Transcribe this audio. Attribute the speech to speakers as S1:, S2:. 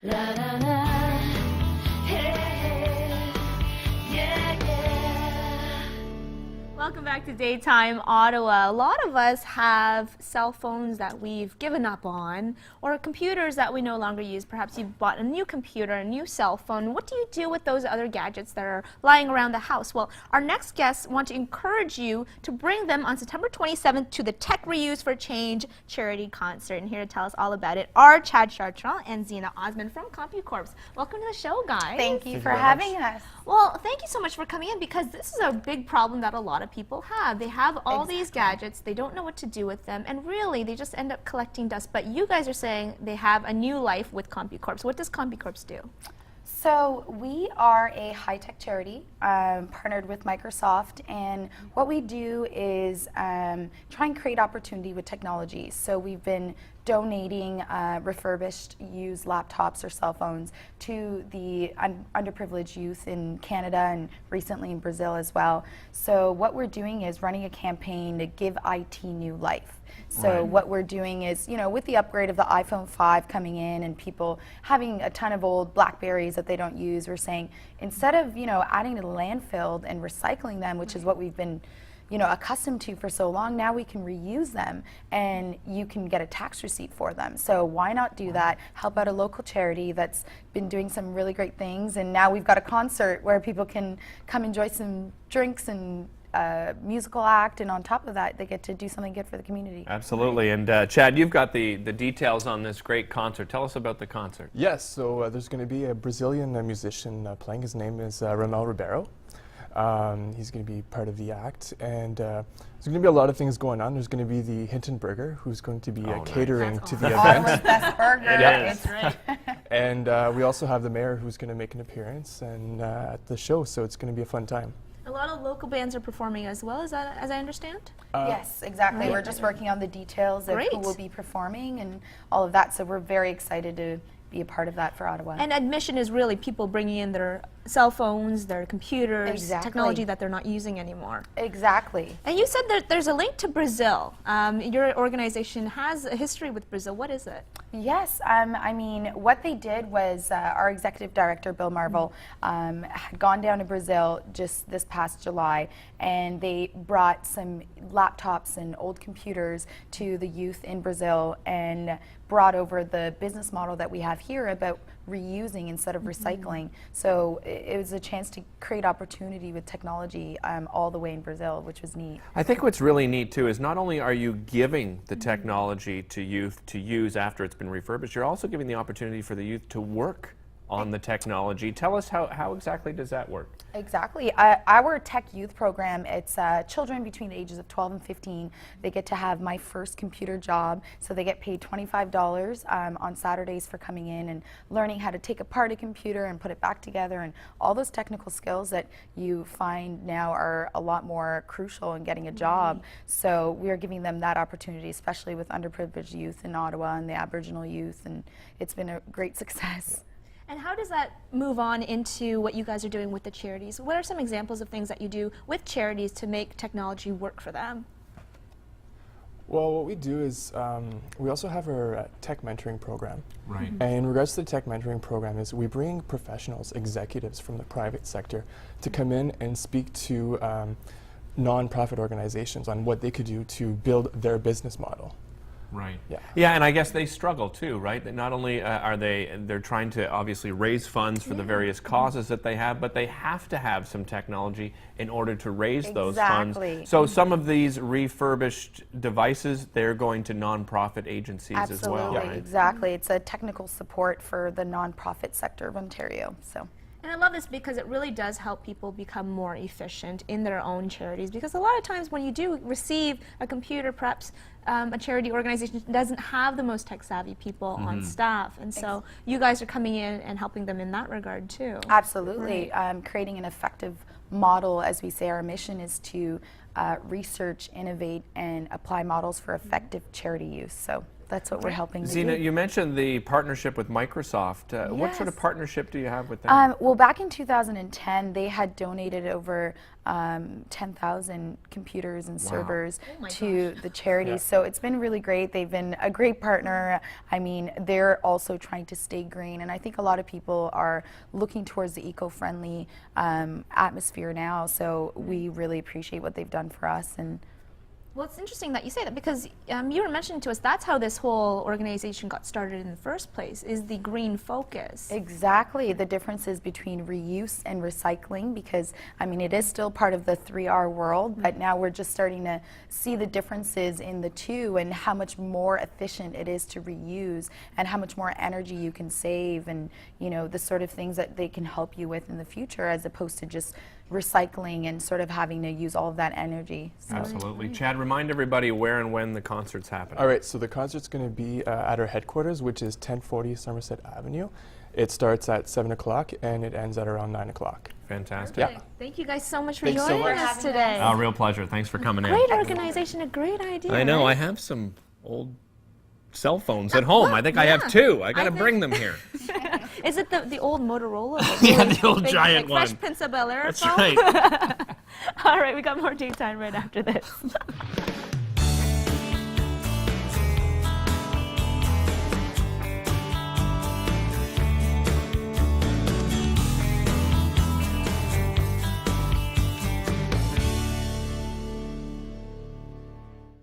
S1: La la la, hey, yeah, yeah.
S2: Welcome back to Daytime Ottawa. A lot of us have cell phones that we've given up on, or computers that we no longer use. Perhaps you've bought a new computer, a new cell phone. What do you do with those other gadgets that are lying around the house? Well, our next guests want to encourage you to bring them on September 27th to the Tech Reuse for Change charity concert. And here to tell us all about it are Chartrand and Zeina Osman from CompuCorps. Welcome to the show, guys.
S3: Thank you for having us.
S2: Well, thank you so much for coming in, because this is a big problem that a lot of people have. They have all these gadgets, they don't know what to do with them, and really they just end up collecting dust. But you guys are saying they have a new life with CompuCorps. What does CompuCorps do?
S3: So we are a high-tech charity partnered with Microsoft, and what we do is try and create opportunity with technology. So we've been donating refurbished used laptops or cell phones to the underprivileged youth in Canada and recently in Brazil as well. So what we're doing is running a campaign to give IT new life. So what we're doing is, you know, with the upgrade of the iPhone 5 coming in and people having a ton of old Blackberries that they don't use, we're saying instead of, you know, adding to the landfill and recycling them, which is what we've been, you know, accustomed to for so long, now we can reuse them and you can get a tax receipt for them. So why not do that? Help out a local charity that's been doing some really great things, and now we've got a concert where people can come enjoy some drinks and musical act, and on top of that they get to do something good for the community.
S4: Absolutely. And Chad, you've got the details on this great concert. Tell us about the concert.
S5: Yes, so there's going to be a Brazilian musician playing. His name is Ramel Ribeiro. He's going to be part of the act, and there's going to be a lot of things going on. There's going to be the Hinton Burger, who's going to be catering to the event.
S3: Ottawa's best burger.
S4: It is.
S3: It's right.
S5: And we also have the mayor, who's going to make an appearance and at the show, so it's going to be a fun time.
S2: A lot of local bands are performing as well, as I understand?
S3: Yes, exactly.
S2: Right.
S3: We're just working on the details of
S2: Great.
S3: who will be performing and all of that, so we're very excited to be a part of that for Ottawa.
S2: And admission is really people bringing in their cell phones, their computers,
S3: Exactly.
S2: technology that they're not using anymore.
S3: Exactly.
S2: And you said that there's a link to Brazil. Your organization has a history with Brazil. What is it?
S3: Yes, I mean, what they did was our executive director, Bill Marvel, had gone down to Brazil just this past July, and they brought some laptops and old computers to the youth in Brazil and brought over the business model that we have here about reusing instead of recycling. So it was a chance to create opportunity with technology all the way in Brazil, which was neat.
S4: I think what's really neat too is not only are you giving the technology to youth to use after it's been refurbished, you're also giving the opportunity for the youth to work on the technology. Tell us how exactly does that work?
S3: Exactly. Our Tech Youth program, it's children between the ages of 12 and 15. They get to have my first computer job, so they get paid $25 on Saturdays for coming in and learning how to take apart a computer and put it back together, and all those technical skills that you find now are a lot more crucial in getting a job. So we are giving them that opportunity, especially with underprivileged youth in Ottawa and the Aboriginal youth, and it's been a great success.
S2: And how does that move on into what you guys are doing with the charities? What are some examples of things that you do with charities to make technology work for them?
S5: Well, what we do is we also have our tech mentoring program.
S4: Right.
S5: And in regards to the tech mentoring program is we bring professionals, executives from the private sector to come in and speak to non-profit organizations on what they could do to build their business model.
S4: Right.
S5: Yeah.
S4: Yeah, and I guess they struggle too, right? That not only they're trying to obviously raise funds for the various causes that they have, but they have to have some technology in order to raise those funds. So some of these refurbished devices, they're going to nonprofit agencies as well.
S3: Absolutely,
S4: Right?
S3: exactly. It's a technical support for the nonprofit sector of Ontario. So.
S2: And I love this because it really does help people become more efficient in their own charities, because a lot of times when you do receive a computer, perhaps a charity organization doesn't have the most tech-savvy people on staff, and so you guys are coming in and helping them in that regard too.
S3: Absolutely. Creating an effective model, as we say, our mission is to research, innovate, and apply models for effective charity use. So that's what we're helping to
S4: Zeina,
S3: do.
S4: you mentioned the partnership with Microsoft. What sort of partnership do you have with them?
S3: Well, back in 2010, they had donated over 10,000 computers and servers to the charities. So it's been really great. They've been a great partner. I mean, they're also trying to stay green, and I think a lot of people are looking towards the eco-friendly atmosphere now. So we really appreciate what they've done for us. And
S2: well, it's interesting that you say that, because you were mentioning to us that's how this whole organization got started in the first place, is the green focus.
S3: exactly the differences between reuse and recycling, because I mean it is still part of the 3R world, but now we're just starting to see the differences in the two and how much more efficient it is to reuse and how much more energy you can save, and you know, the sort of things that they can help you with in the future, as opposed to just recycling and sort of having to use all of that energy. So.
S4: Absolutely. Chad, remind everybody where and when the concert's happening.
S5: All right, so the concert's going to be at our headquarters, which is 1040 Somerset Avenue. It starts at 7 o'clock and it ends at around 9 o'clock.
S4: Fantastic.
S5: Yeah.
S2: Thank you guys so much for
S5: Thanks so
S2: joining
S5: much.
S2: us today.
S4: A real pleasure. Thanks for coming in.
S2: Great organization, a great idea.
S4: I know. I
S2: right?
S4: have some old cell phones at home. I think I have two. I got to bring them here.
S2: Is it the old Motorola?
S4: Yeah, the old
S2: big,
S4: giant
S2: like,
S4: one.
S2: Fresh Prince of Bel-Air
S4: That's
S2: phone?
S4: right.
S2: All right, we got more Daytime right after this.